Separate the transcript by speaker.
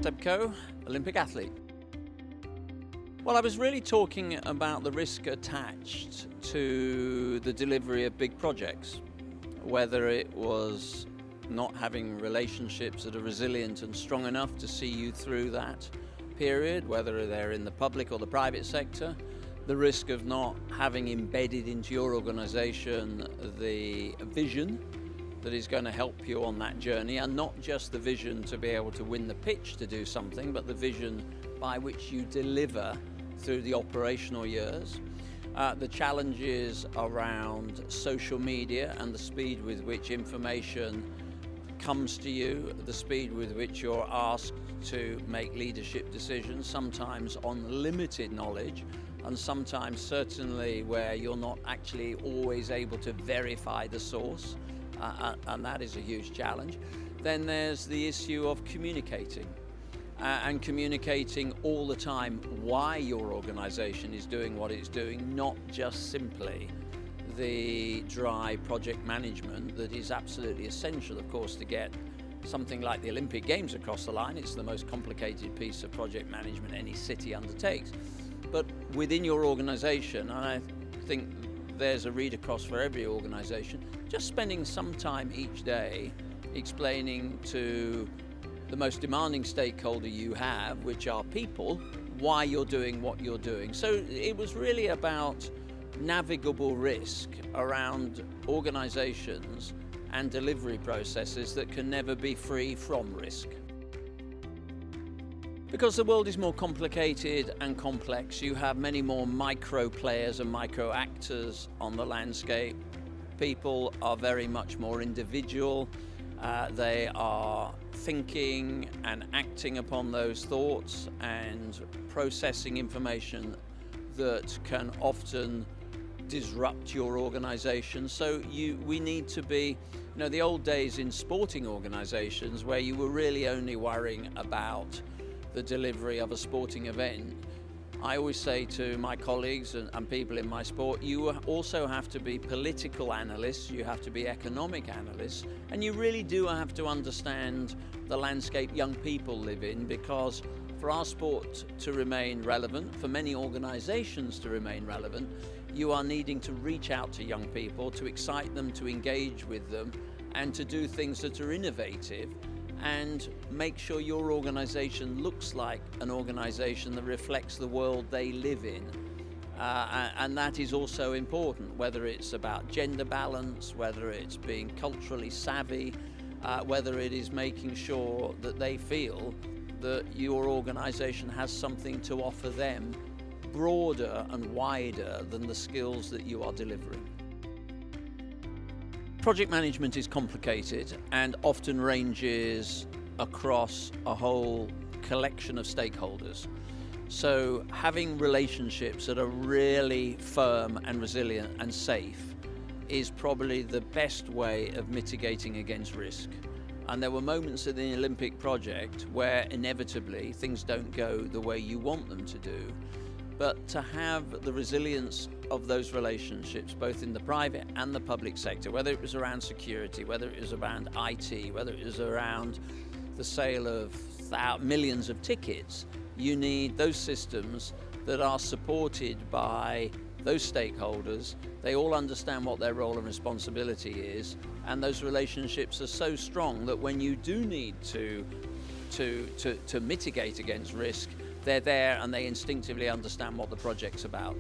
Speaker 1: Seb Coe, Olympic athlete. Well, I was really talking about the risk attached to the delivery of big projects, whether it was not having relationships that are resilient and strong enough to see you through that period, whether they're in the public or the private sector, the risk of not having embedded into your organization the vision that is going to help you on that journey, and not just the vision to be able to win the pitch to do something, but the vision by which you deliver through the operational years. The challenges around social media and the speed with which information comes to you, the speed with which you're asked to make leadership decisions, sometimes on limited knowledge, and sometimes certainly where you're not actually always able to verify the source, and that is a huge challenge. Then there's the issue of communicating. And communicating all the time why your organization is doing what it's doing, not just simply the dry project management that is absolutely essential, of course, to get something like the Olympic Games across the line. It's the most complicated piece of project management any city undertakes. But within your organization, and I think there's a read across for every organization, just spending some time each day explaining to the most demanding stakeholder you have, which are people, why you're doing what you're doing. So it was really about navigable risk around organizations and delivery processes that can never be free from risk. Because the world is more complicated and complex, you have many more micro players and micro actors on the landscape. People are very much more individual. They are thinking and acting upon those thoughts and processing information that can often disrupt your organization. So we need to be, the old days in sporting organizations where you were really only worrying about the delivery of a sporting event. I always say to my colleagues and people in my sport, you also have to be political analysts, you have to be economic analysts, and you really do have to understand the landscape young people live in, because for our sport to remain relevant, for many organizations to remain relevant, you are needing to reach out to young people, to excite them, to engage with them, and to do things that are innovative, and make sure your organization looks like an organization that reflects the world they live in. And that is also important, whether it's about gender balance, whether it's being culturally savvy, whether it is making sure that they feel that your organization has something to offer them broader and wider than the skills that you are delivering. Project management is complicated and often ranges across a whole collection of stakeholders. So having relationships that are really firm and resilient and safe is probably the best way of mitigating against risk. And there were moments in the Olympic project where inevitably things don't go the way you want them to do. But to have the resilience of those relationships, both in the private and the public sector, whether it was around security, whether it was around IT, whether it was around the sale of millions of tickets, you need those systems that are supported by those stakeholders. They all understand what their role and responsibility is, and those relationships are so strong that when you do need to mitigate against risk, they're there and they instinctively understand what the project's about.